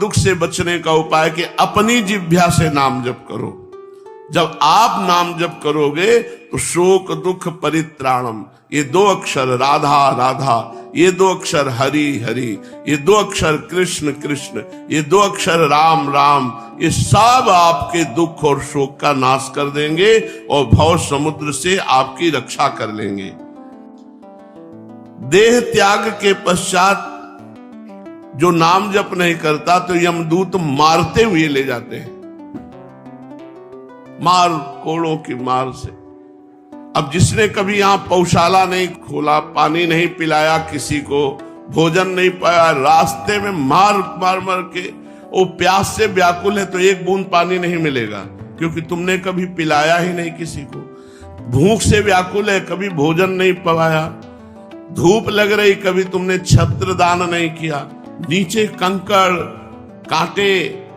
दुख से बचने का उपाय कि अपनी जिह्वा से नाम जप करो। जब आप नाम जप करोगे तो शोक दुख परित्राणम, ये 2 अक्षर राधा राधा, ये 2 अक्षर हरि हरि, ये 2 अक्षर कृष्ण कृष्ण, ये 2 अक्षर राम राम, ये सब आपके दुख और शोक का नाश कर देंगे और भव समुद्र से आपकी रक्षा कर लेंगे। देह त्याग के पश्चात जो नाम जप नहीं करता तो यमदूत मारते हुए ले जाते हैं, मार कोड़ों की मार से। अब जिसने कभी यहां पौशाला नहीं खोला, पानी नहीं पिलाया, किसी को भोजन नहीं पाया, रास्ते में मार मार मार के वो प्यास से व्याकुल है तो एक बूंद पानी नहीं मिलेगा, क्योंकि तुमने कभी पिलाया ही नहीं किसी को। भूख से व्याकुल है, कभी भोजन नहीं पवाया। धूप लग रही, कभी तुमने छत्र दान नहीं किया। नीचे कंकड़ कांटे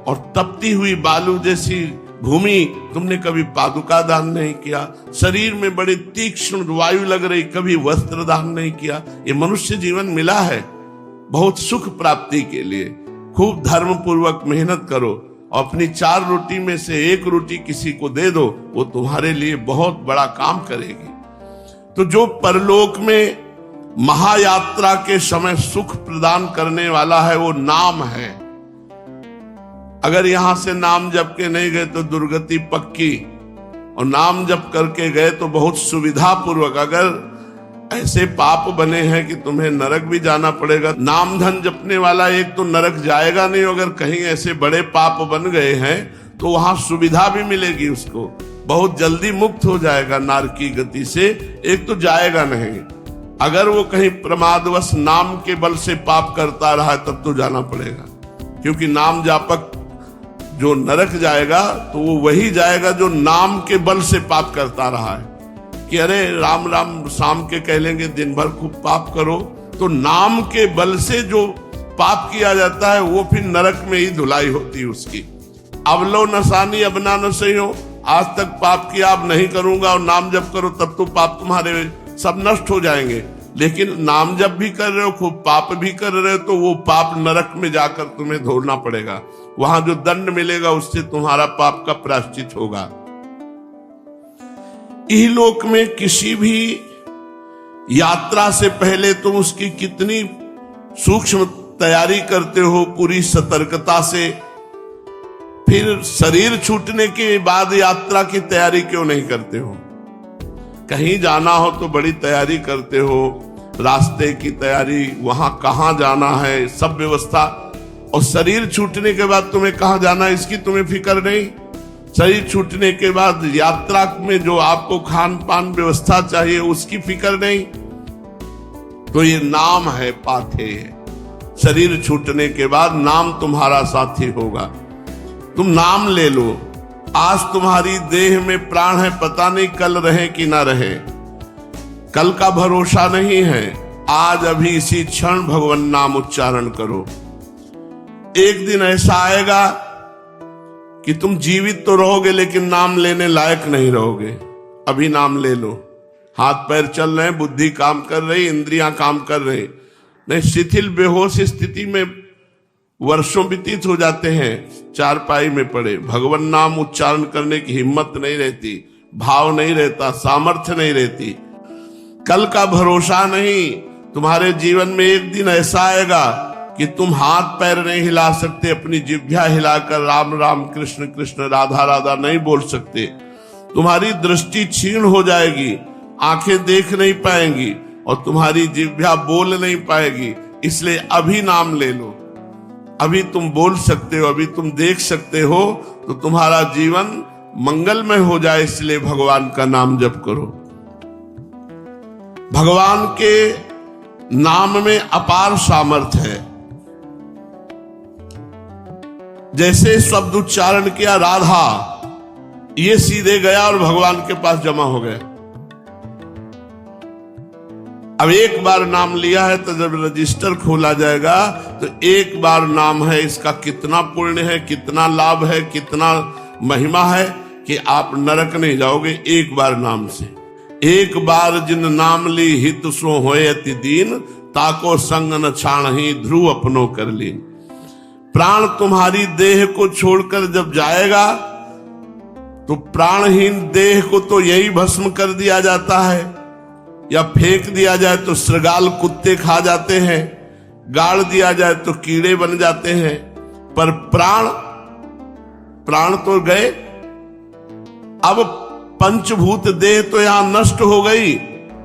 और तपती हुई बालू जैसी भूमि, तुमने कभी पादुका दान नहीं किया। शरीर में बड़ी तीक्ष्ण वायु लग रही, कभी वस्त्र दान नहीं किया। ये मनुष्य जीवन मिला है बहुत सुख प्राप्ति के लिए। खूब धर्म पूर्वक मेहनत करो और अपनी 4 रोटी में से 1 रोटी किसी को दे दो, वो तुम्हारे लिए बहुत बड़ा काम करेगी। तो जो परलोक में महायात्रा के समय सुख प्रदान करने वाला है वो नाम है। अगर यहां से नाम जप के नहीं गए तो दुर्गति पक्की, और नाम जप करके गए तो बहुत सुविधा पूर्वक। अगर ऐसे पाप बने हैं कि तुम्हें नरक भी जाना पड़ेगा, नाम धन जपने वाला एक तो नरक जाएगा नहीं, अगर कहीं ऐसे बड़े पाप बन गए हैं तो वहां सुविधा भी मिलेगी उसको, बहुत जल्दी मुक्त हो जाएगा नारकी गति से। एक तो जाएगा नहीं, अगर वो कहीं प्रमादवश नाम के बल से पाप करता रहा तब तो जाना पड़ेगा, क्योंकि नाम जापक जो नरक जाएगा तो वो वही जाएगा जो नाम के बल से पाप करता रहा है। कि अरे राम राम शाम के कह लेंगे, दिन भर खूब पाप करो, तो नाम के बल से जो पाप किया जाता है वो फिर नरक में ही धुलाई होती है उसकी। अब लो नसानी अब ना न सही हो, आज तक पाप किया अब नहीं करूंगा और नाम जप करो तब तो पाप तुम्हारे सब नष्ट हो जाएंगे। लेकिन नाम जप भी कर रहे हो, खूब पाप भी कर रहे हो, तो वो पाप नरक में जाकर तुम्हें धोना पड़ेगा। वहां जो दंड मिलेगा उससे तुम्हारा पाप का प्रायश्चित होगा। इहलोक में किसी भी यात्रा से पहले तुम उसकी कितनी सूक्ष्म तैयारी करते हो, पूरी सतर्कता से। फिर शरीर छूटने के बाद यात्रा की तैयारी क्यों नहीं करते हो? कहीं जाना हो तो बड़ी तैयारी करते हो, रास्ते की तैयारी, वहां कहां जाना है, सब व्यवस्था। और शरीर छूटने के बाद तुम्हें कहां जाना है इसकी तुम्हें फिक्र नहीं। शरीर छूटने के बाद यात्रा में जो आपको खान पान व्यवस्था चाहिए उसकी फिक्र नहीं। तो ये नाम है पाथे। शरीर छूटने के बाद नाम तुम्हारा साथी होगा। तुम नाम ले लो। आज तुम्हारी देह में प्राण है, पता नहीं कल रहे कि ना रहे, कल का भरोसा नहीं है। आज अभी इसी क्षण भगवान नाम उच्चारण करो। एक दिन ऐसा आएगा कि तुम जीवित तो रहोगे लेकिन नाम लेने लायक नहीं रहोगे। अभी नाम ले लो। हाथ पैर चल रहे हैं, बुद्धि काम कर रही, इंद्रियां काम कर रही, नहीं शिथिल बेहोश स्थिति में वर्षों व्यतीत हो जाते हैं, चारपाई में पड़े, भगवान नाम उच्चारण करने की हिम्मत नहीं रहती, भाव नहीं रहता, सामर्थ्य नहीं रहती, कल का भरोसा नहीं। तुम्हारे जीवन में एक दिन ऐसा आएगा कि तुम हाथ पैर नहीं हिला सकते, अपनी जिह्वा हिलाकर राम राम कृष्ण कृष्ण राधा राधा नहीं बोल सकते। तुम्हारी दृष्टि क्षीण हो जाएगी, आंखें देख नहीं पाएंगी और तुम्हारी जिह्वा बोल नहीं पाएगी। इसलिए अभी नाम ले लो। अभी तुम बोल सकते हो, अभी तुम देख सकते हो, तो तुम्हारा जीवन मंगलमय हो जाए। इसलिए भगवान का नाम जप करो। भगवान के नाम में अपार सामर्थ्य है। जैसे शब्द उच्चारण किया राधा, ये सीधे गया और भगवान के पास जमा हो गया। अब एक बार नाम लिया है तो जब रजिस्टर खोला जाएगा तो एक बार नाम है, इसका कितना पुण्य है, कितना लाभ है, कितना महिमा है कि आप नरक नहीं जाओगे एक बार नाम से। एक बार जिन नाम ली हित सो होए अति दीन, ताको संग न छाण ही ध्रुव अपनो कर लीन। प्राण तुम्हारी देह को छोड़कर जब जाएगा तो प्राणहीन देह को तो यही भस्म कर दिया जाता है, या फेंक दिया जाए तो श्रृगाल कुत्ते खा जाते हैं, गाड़ दिया जाए तो कीड़े बन जाते हैं। पर प्राण तो गए। अब पंचभूत देह तो यहां नष्ट हो गई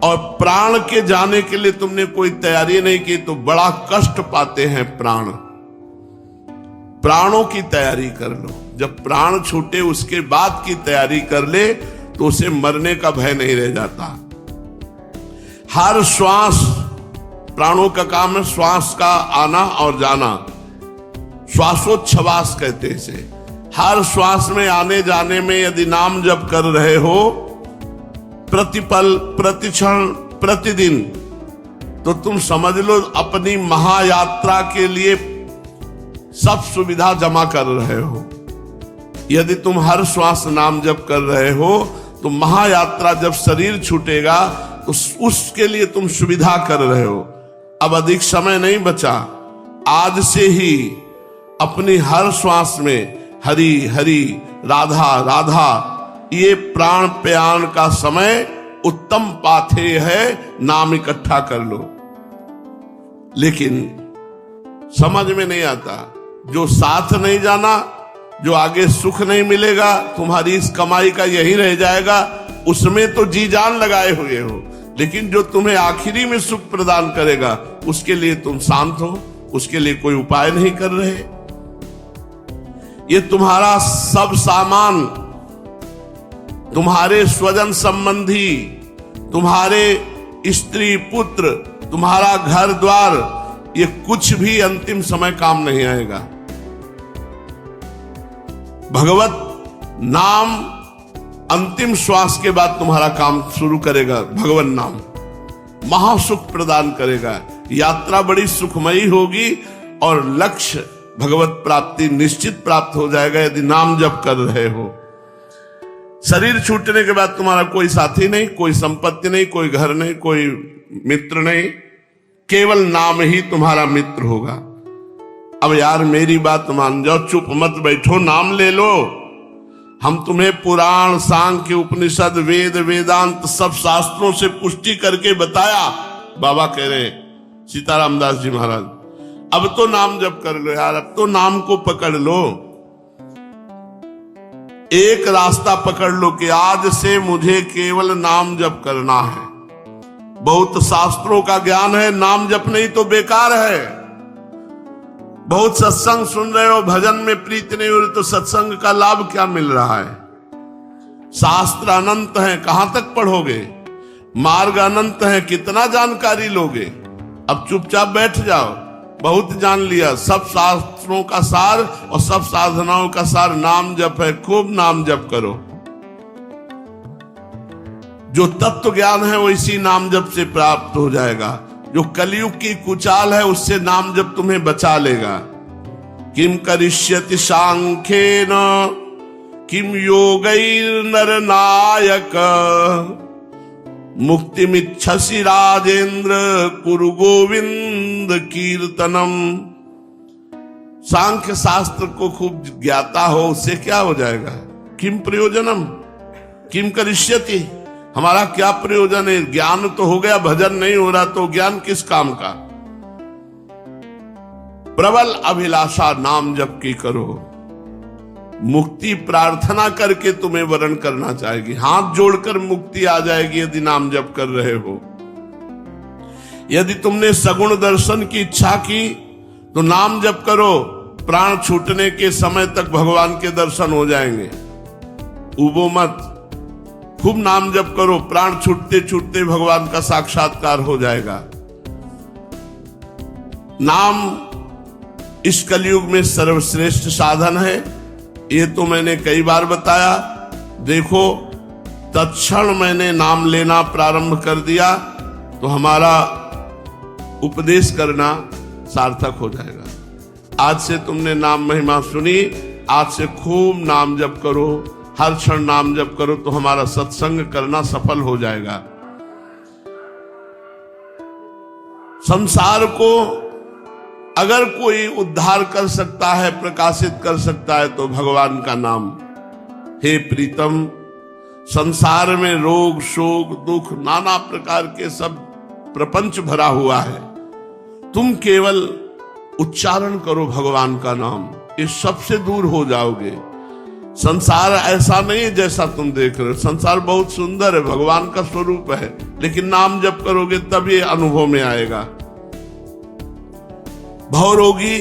और प्राण के जाने के लिए तुमने कोई तैयारी नहीं की तो बड़ा कष्ट पाते हैं प्राण। प्राणों की तैयारी कर लो, जब प्राण छूटे उसके बाद की तैयारी कर ले तो उसे मरने का भय नहीं रह जाता। हर श्वास, प्राणों का काम है श्वास का आना और जाना, श्वासोच्छ्वास कहते हैं इसे। हर श्वास में आने जाने में यदि नाम जप कर रहे हो प्रतिपल, प्रतिक्षण, प्रतिदिन, तो तुम समझ लो अपनी महायात्रा के लिए सब सुविधा जमा कर रहे हो। यदि तुम हर श्वास नाम जप कर रहे हो तो महायात्रा जब शरीर छूटेगा तो उसके लिए तुम सुविधा कर रहे हो। अब अधिक समय नहीं बचा, आज से ही अपनी हर श्वास में हरि हरि, राधा राधा, ये प्राण प्यान का समय उत्तम पाथेय है, नाम इकट्ठा कर लो। लेकिन समझ में नहीं आता, जो साथ नहीं जाना, जो आगे सुख नहीं मिलेगा, तुम्हारी इस कमाई का यही रह जाएगा, उसमें तो जी जान लगाए हुए हो, लेकिन जो तुम्हें आखिरी में सुख प्रदान करेगा उसके लिए तुम शांत हो, उसके लिए कोई उपाय नहीं कर रहे। ये तुम्हारा सब सामान, तुम्हारे स्वजन संबंधी, तुम्हारे स्त्री पुत्र, तुम्हारा घर द्वार, ये कुछ भी अंतिम समय काम नहीं आएगा। भगवत नाम अंतिम श्वास के बाद तुम्हारा काम शुरू करेगा। भगवान नाम महासुख प्रदान करेगा, यात्रा बड़ी सुखमयी होगी और लक्ष्य भगवत प्राप्ति निश्चित प्राप्त हो जाएगा यदि नाम जप कर रहे हो। शरीर छूटने के बाद तुम्हारा कोई साथी नहीं, कोई संपत्ति नहीं, कोई घर नहीं, कोई मित्र नहीं, केवल नाम ही तुम्हारा मित्र होगा। अब यार मेरी बात मान जाओ, चुप मत बैठो, नाम ले लो। हम तुम्हें पुराण, सांख्य, उपनिषद, वेद, वेदांत सब शास्त्रों से पुष्टि करके बताया। बाबा कह रहे सीताराम दास जी महाराज, अब तो नाम जप कर लो यार, अब तो नाम को पकड़ लो। एक रास्ता पकड़ लो कि आज से मुझे केवल नाम जप करना है। बहुत शास्त्रों का ज्ञान है, नाम जप नहीं तो बेकार है। बहुत सत्संग सुन रहे हो, भजन में प्रीति नहीं हो रही तो सत्संग का लाभ क्या मिल रहा है? शास्त्र अनंत है, कहां तक पढ़ोगे? मार्ग अनंत है, कितना जानकारी लोगे? अब चुपचाप बैठ जाओ, बहुत जान लिया। सब शास्त्रों का सार और सब साधनाओं का सार नाम जप है, खूब नाम जप करो। जो तत्व ज्ञान है वो इसी नाम जप से प्राप्त हो जाएगा। जो कलयुग की कुचाल है उससे नाम जप तुम्हें बचा लेगा। किम करिष्यति सांख्येन किम योगैर्नर नायक मुक्तिमिच्छसि राजेंद्र कुरु गोविंद कीर्तनम। सांख्य शास्त्र को खूब ज्ञाता हो, उससे क्या हो जाएगा? किम प्रयोजनम किम करिष्यति, हमारा क्या प्रयोजन है? ज्ञान तो हो गया, भजन नहीं हो रहा तो ज्ञान किस काम का? प्रबल अभिलाषा नाम जप की करो। मुक्ति प्रार्थना करके तुम्हें वरण करना चाहेगी, हाथ जोड़कर मुक्ति आ जाएगी यदि नाम जप कर रहे हो। यदि तुमने सगुण दर्शन की इच्छा की तो नाम जप करो, प्राण छूटने के समय तक भगवान के दर्शन हो जाएंगे। उबो मत, खूब नाम जप करो, प्राण छूटते छूटते भगवान का साक्षात्कार हो जाएगा। नाम इस कलयुग में सर्वश्रेष्ठ साधन है, ये तो मैंने कई बार बताया। देखो तत्क्षण मैंने नाम लेना प्रारंभ कर दिया तो हमारा उपदेश करना सार्थक हो जाएगा। आज से तुमने नाम महिमा सुनी, आज से खूब नाम जप करो, हर क्षण नाम जप करो तो हमारा सत्संग करना सफल हो जाएगा। संसार को अगर कोई उद्धार कर सकता है, प्रकाशित कर सकता है तो भगवान का नाम। हे प्रीतम, संसार में रोग शोक दुख नाना प्रकार के सब प्रपंच भरा हुआ है, तुम केवल उच्चारण करो भगवान का नाम, इस सबसे दूर हो जाओगे। संसार ऐसा नहीं है जैसा तुम देख रहे हो, संसार बहुत सुंदर है, भगवान का स्वरूप है, लेकिन नाम जप करोगे तब ये अनुभव में आएगा। भवरोगी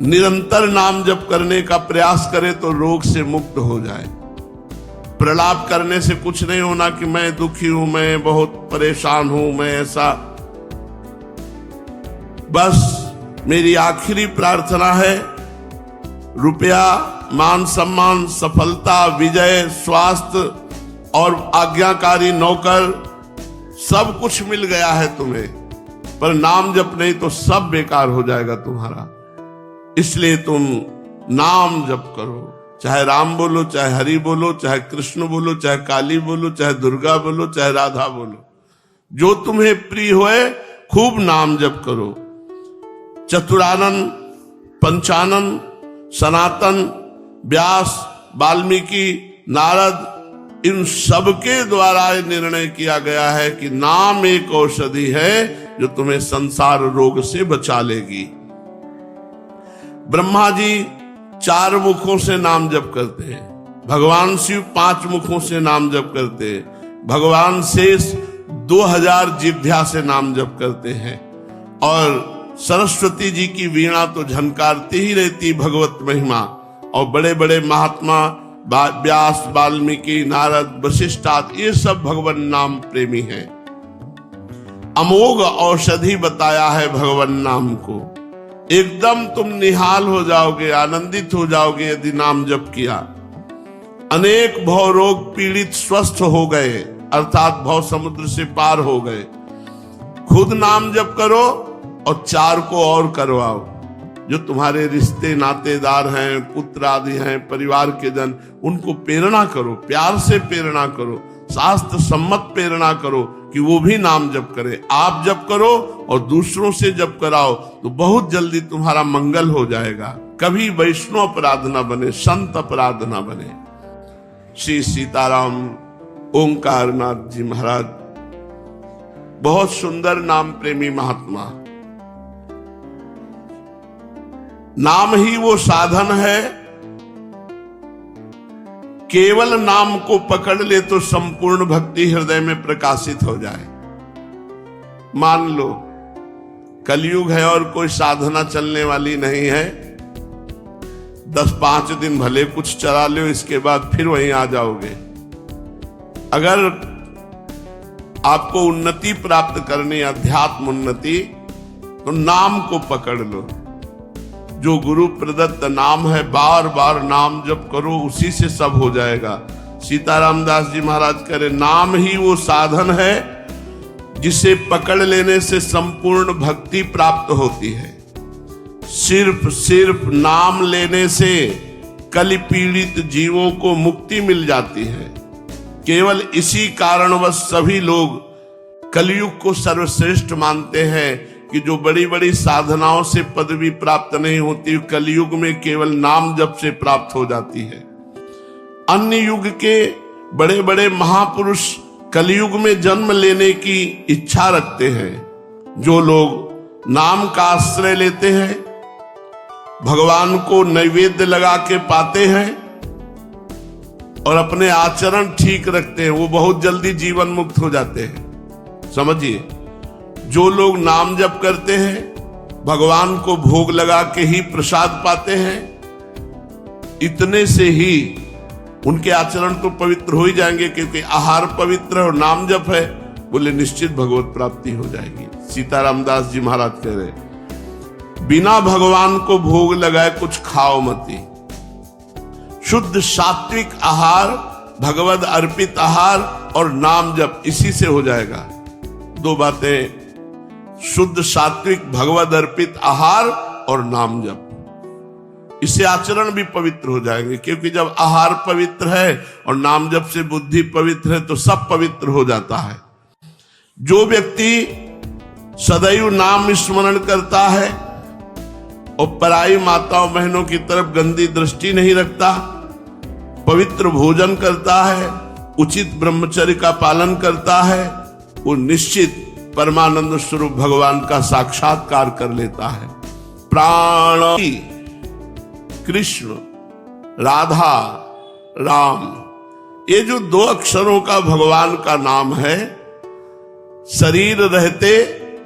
निरंतर नाम जप करने का प्रयास करे तो रोग से मुक्त हो जाए। प्रलाप करने से कुछ नहीं होना कि मैं दुखी हूं, मैं बहुत परेशान हूं, मैं ऐसा। बस मेरी आखिरी प्रार्थना है, रुपया मान सम्मान सफलता विजय स्वास्थ्य और आज्ञाकारी नौकर सब कुछ मिल गया है तुम्हें, पर नाम जप नहीं तो सब बेकार हो जाएगा तुम्हारा। इसलिए तुम नाम जप करो, चाहे राम बोलो, चाहे हरि बोलो, चाहे कृष्ण बोलो, चाहे काली बोलो, चाहे दुर्गा बोलो, चाहे राधा बोलो, जो तुम्हें प्रिय होए खूब नाम जप करो। चतुरानन, पंचानन, सनातन, व्यास, वाल्मीकि, नारद, इन सबके द्वारा निर्णय किया गया है कि नाम एक औषधि है जो तुम्हें संसार रोग से बचा लेगी। ब्रह्मा जी 4 मुखों से नाम जप करते हैं, भगवान शिव 5 मुखों से नाम जप करते हैं, भगवान शेष 2000 जिह्वा से नाम जप करते हैं, और सरस्वती जी की वीणा तो झनकारती ही रहती भगवत महिमा। और बड़े बड़े महात्मा व्यास, वाल्मीकि, नारद, वशिष्ठ आदि ये सब भगवान नाम प्रेमी हैं। अमोघ औषधि बताया है भगवान नाम को, एकदम तुम निहाल हो जाओगे, आनंदित हो जाओगे यदि नाम जप किया। अनेक भव रोग पीड़ित स्वस्थ हो गए, अर्थात भव समुद्र से पार हो गए। खुद नाम जप करो और 4 को और करवाओ, जो तुम्हारे रिश्ते नातेदार हैं, पुत्र आदि हैं, परिवार के जन, उनको प्रेरणा करो, प्यार से प्रेरणा करो, शास्त्र सम्मत प्रेरणा करो कि वो भी नाम जप करे। आप जप करो और दूसरों से जप कराओ तो बहुत जल्दी तुम्हारा मंगल हो जाएगा। कभी वैष्णव अपराध न बने, संत अपराध न बने। श्री सीताराम ओंकारनाथ जी महाराज बहुत सुंदर नाम प्रेमी महात्मा। नाम ही वो साधन है, केवल नाम को पकड़ ले तो संपूर्ण भक्ति हृदय में प्रकाशित हो जाए। मान लो कलयुग है और कोई साधना चलने वाली नहीं है, 10-5 दिन भले कुछ चला लो, इसके बाद फिर वहीं आ जाओगे। अगर आपको उन्नति प्राप्त करनी, अध्यात्म उन्नति, तो नाम को पकड़ लो। जो गुरु प्रदत्त नाम है, बार बार नाम जप करो, उसी से सब हो जाएगा। सीताराम दास जी महाराज कह रहे, नाम ही वो साधन है जिसे पकड़ लेने से संपूर्ण भक्ति प्राप्त होती है। सिर्फ नाम लेने से कलि पीड़ित जीवों को मुक्ति मिल जाती है। केवल इसी कारणवश सभी लोग कलयुग को सर्वश्रेष्ठ मानते हैं कि जो बड़ी बड़ी साधनाओं से पदवी प्राप्त नहीं होती, कलयुग में केवल नाम जप से प्राप्त हो जाती है। अन्य युग के बड़े बड़े महापुरुष कलयुग में जन्म लेने की इच्छा रखते हैं। जो लोग नाम का आश्रय लेते हैं, भगवान को नैवेद्य लगा के पाते हैं और अपने आचरण ठीक रखते हैं, वो बहुत जल्दी जीवन मुक्त हो जाते हैं। समझिए, जो लोग नाम जप करते हैं, भगवान को भोग लगा के ही प्रसाद पाते हैं, इतने से ही उनके आचरण तो पवित्र हो ही जाएंगे, क्योंकि आहार पवित्र और नाम जप है, बोले निश्चित भगवत प्राप्ति हो जाएगी। सीताराम दास जी महाराज कह रहे, बिना भगवान को भोग लगाए कुछ खाओ मती। शुद्ध सात्विक आहार, भगवद अर्पित आहार और नाम जप, इसी से हो जाएगा। 2 बातें, शुद्ध सात्विक भगवद अर्पित आहार और नाम जप, इससे आचरण भी पवित्र हो जाएंगे। क्योंकि जब आहार पवित्र है और नाम जप से बुद्धि पवित्र है तो सब पवित्र हो जाता है। जो व्यक्ति सदैव नाम स्मरण करता है, और पराई माताओं बहनों की तरफ गंदी दृष्टि नहीं रखता, पवित्र भोजन करता है, उचित ब्रह्मचर्य का पालन करता है, वो निश्चित परमानंद स्वरूप भगवान का साक्षात्कार कर लेता है। प्राण कृष्ण, राधा, राम, ये जो दो अक्षरों का भगवान का नाम है, शरीर रहते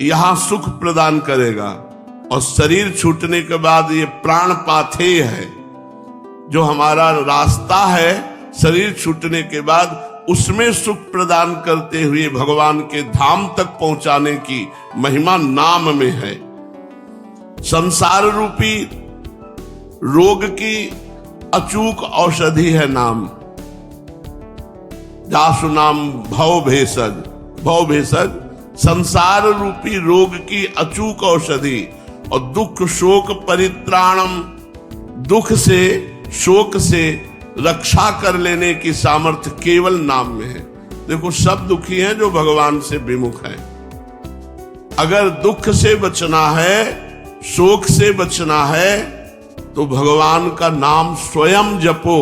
यहां सुख प्रदान करेगा और शरीर छूटने के बाद ये प्राण पाथेय है, जो हमारा रास्ता है शरीर छूटने के बाद, उसमें सुख प्रदान करते हुए भगवान के धाम तक पहुंचाने की महिमा नाम में है। संसार रूपी रोग की अचूक औषधि है नाम। जासु नाम भव भेषज, भव भेषज संसार रूपी रोग की अचूक औषधि, और दुख शोक परित्राणम, दुख से शोक से रक्षा कर लेने की सामर्थ्य केवल नाम में है। देखो सब दुखी हैं जो भगवान से विमुख हैं। अगर दुख से बचना है, शोक से बचना है, तो भगवान का नाम स्वयं जपो।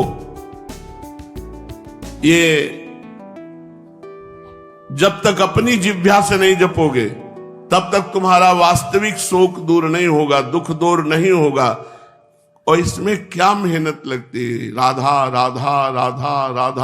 ये जब तक अपनी जिह्वा से नहीं जपोगे तब तक तुम्हारा वास्तविक शोक दूर नहीं होगा, दुख दूर नहीं होगा। और इसमें क्या मेहनत लगती है, राधा राधा राधा राधा।